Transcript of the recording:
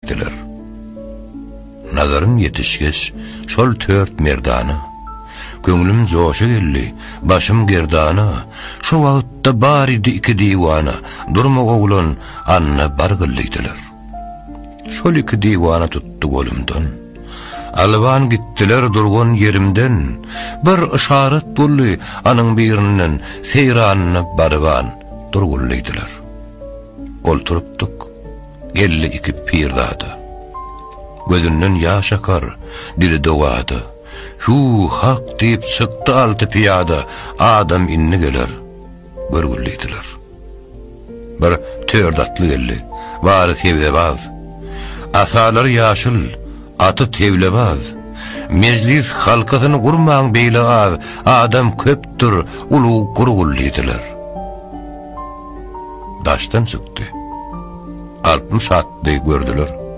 diler. Nazarım yetişgeç şol tört merdana. Köňlüm joşa geldi, başym gerdana. Şu wagtda bar idi iki diwana, durmaga ulan anna bargyllydylar. Şol iki diwana tuttu golumdan. Alban gittiler durgun yerimden. Bir işaret bolly anyň birinden seýranyny barban durgullydylar. Olturupdyk. Gelli iki pirdada. Gözünden yaş akar, dili dogada. Hu hak deyip çıktı altı piyada, adam inni geler, görgülleydiler. Bir tördatlı gelli, varı tevlebaz. Asalar yaşıl, atı tevlebaz. Meclis halkasını kurmaň beýle az, adam köptür, ulu gurgulleydiler. Daştan çıktı. 60 atlı gördüler.